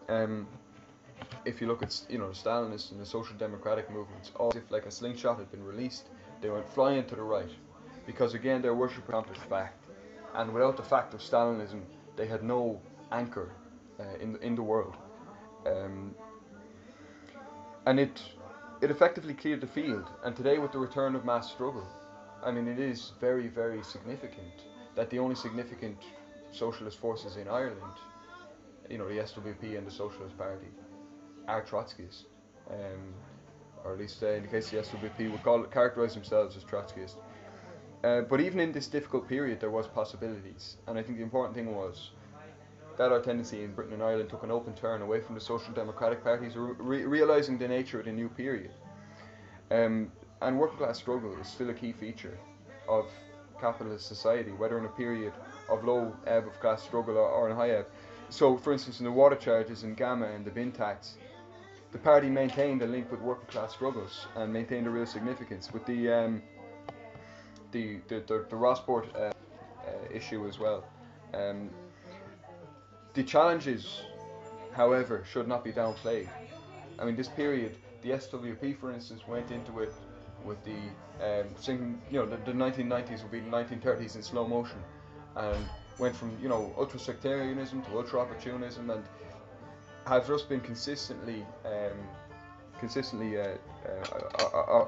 Um, if you look at the Stalinists and the social democratic movements, all as if like a slingshot had been released, they went flying to the right, because again their worship accomplished fact, and without the fact of Stalinism, they had no anchor in the world, um, and it effectively cleared the field. And today, with the return of mass struggle, I mean, it is very, very significant that the only significant socialist forces in Ireland, the SWP and the Socialist Party, are Trotskyists, or at least in the case of the SWP, would characterise themselves as Trotskyist. But even in this difficult period, there was possibilities, and I think the important thing was that our tendency in Britain and Ireland took an open turn away from the social democratic parties, realising the nature of the new period. And working class struggle is still a key feature of capitalist society, whether in a period of low ebb of class struggle or in high ebb. So, for instance, in the water charges in Gamma and the bin tax, the party maintained a link with working class struggles and maintained a real significance with the Rossport issue as well. The challenges, however, should not be downplayed. I mean, this period, the SWP, for instance, went into it with the the 1990s would be the 1930s in slow motion, and went from ultra sectarianism to ultra opportunism, and have just been consistently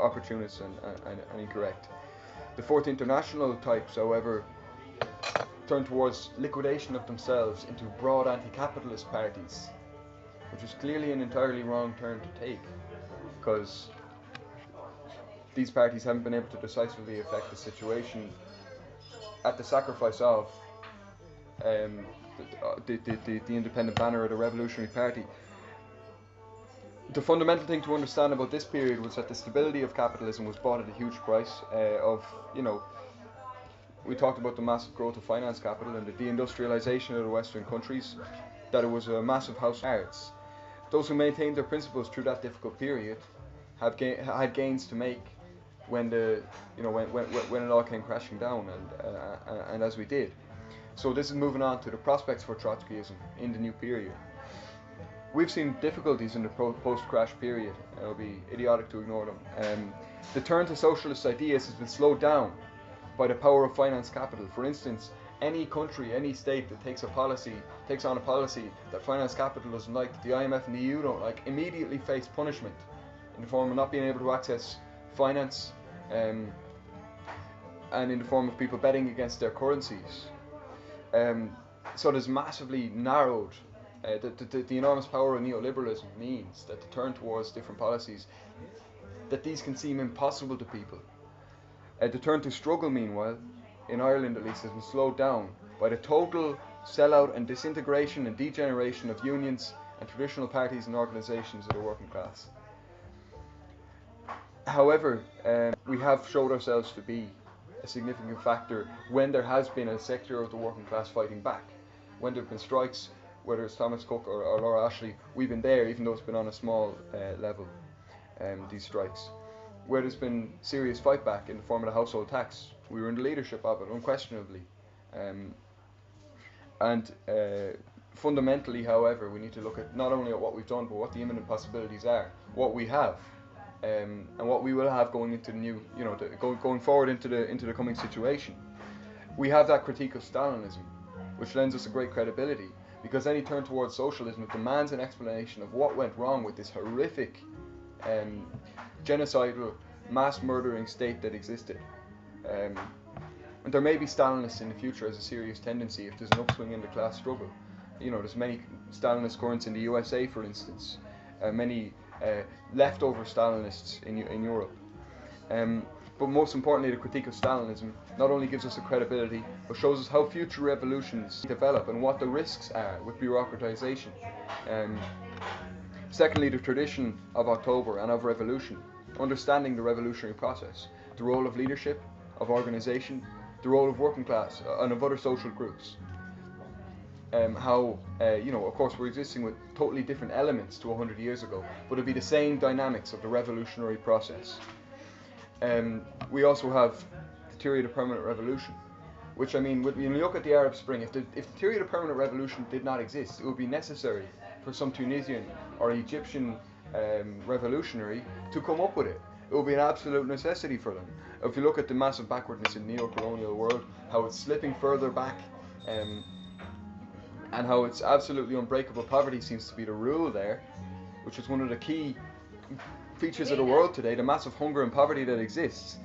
opportunist and incorrect. The Fourth International types, however, turned towards liquidation of themselves into broad anti-capitalist parties, which is clearly an entirely wrong turn to take, because these parties haven't been able to decisively affect the situation at the sacrifice of the independent banner of the Revolutionary Party. The fundamental thing to understand about this period was that the stability of capitalism was bought at a huge price we talked about the massive growth of finance capital and the deindustrialization of the Western countries, that it was a massive house of cards. Those who maintained their principles through that difficult period had gains to make when when it all came crashing down, and as we did. So this is moving on to the prospects for Trotskyism in the new period. We've seen difficulties in the post-crash period. It would be idiotic to ignore them. The turn to socialist ideas has been slowed down by the power of finance capital. For instance, any country, any state that takes on a policy that finance capital doesn't like, that the IMF and the EU don't like, immediately face punishment in the form of not being able to access finance, and in the form of people betting against their currencies. So there's massively narrowed. The enormous power of neoliberalism means that the turn towards different policies, that these can seem impossible to people. The turn to struggle, meanwhile, in Ireland at least, has been slowed down by the total sellout and disintegration and degeneration of unions and traditional parties and organisations of the working class. However, we have showed ourselves to be a significant factor when there has been a sector of the working class fighting back. When there have been strikes, whether it's Thomas Cook or Laura Ashley, we've been there, even though it's been on a small level, these strikes. Where there's been serious fight back in the form of the household tax, we were in the leadership of it, unquestionably. Fundamentally, however, we need to look at not only at what we've done, but what the imminent possibilities are, what we have, and what we will have going into the new, going forward into the coming situation. We have that critique of Stalinism, which lends us a great credibility, because any turn towards socialism demands an explanation of what went wrong with this horrific genocidal, mass murdering state that existed. And there may be Stalinists in the future as a serious tendency if there's an upswing in the class struggle. There's many Stalinist currents in the USA, for instance, many leftover Stalinists in Europe. But most importantly, the critique of Stalinism not only gives us a credibility, but shows us how future revolutions develop and what the risks are with bureaucratization. Secondly, the tradition of October and of revolution, understanding the revolutionary process, the role of leadership, of organisation, the role of working class and of other social groups. Of course, we're existing with totally different elements to 100 years ago, but it'll be the same dynamics of the revolutionary process. We also have the theory of the permanent revolution, Which, I mean, when you look at the Arab Spring, if the theory of the permanent revolution did not exist, it would be necessary for some Tunisian or Egyptian revolutionary to come up with it. It would be an absolute necessity for them. If you look at the massive backwardness in the neo-colonial world, how it's slipping further back, and how it's absolutely unbreakable poverty seems to be the rule there, which is one of the key features of the world today, the massive hunger and poverty that exists.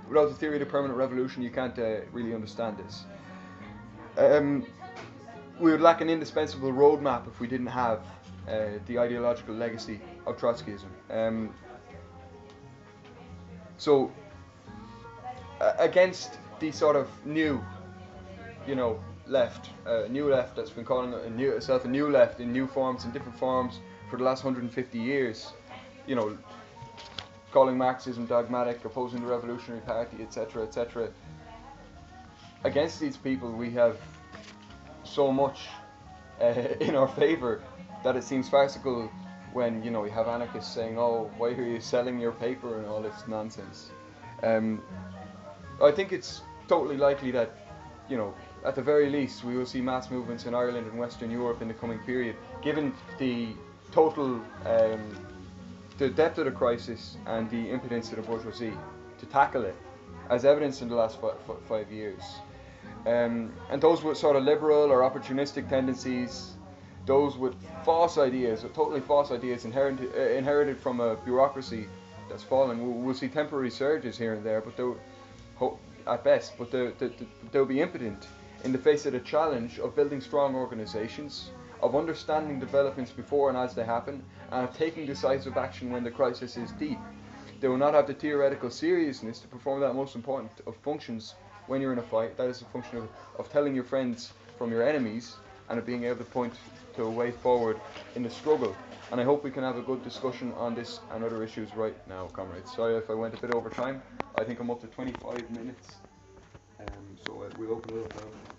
Without the theory of the permanent revolution, you can't really understand this. We would lack an indispensable roadmap if we didn't have the ideological legacy of Trotskyism. So, against the sort of new, left, new left that's been calling itself a new left in new forms, in different forms for the last 150 years, calling Marxism dogmatic, opposing the Revolutionary Party, etc., etc. Against these people, we have so much in our favour that it seems farcical when you have anarchists saying, "Oh, why are you selling your paper?" and all this nonsense. I think it's totally likely that, at the very least, we will see mass movements in Ireland and Western Europe in the coming period, given the total, the depth of the crisis and the impotence of the bourgeoisie to tackle it, as evidenced in the last 5 years. And those with sort of liberal or opportunistic tendencies, those with false ideas, totally false ideas inherited from a bureaucracy that's fallen, we'll see temporary surges here and there, but at best, but they'll be impotent in the face of the challenge of building strong organisations, of understanding developments before and as they happen, and of taking decisive action when the crisis is deep. They will not have the theoretical seriousness to perform that most important of functions when you're in a fight. That is the function of telling your friends from your enemies and of being able to point to a way forward in the struggle. And I hope we can have a good discussion on this and other issues right now, comrades. Sorry if I went a bit over time. I think I'm up to 25 minutes. So we'll open it up now.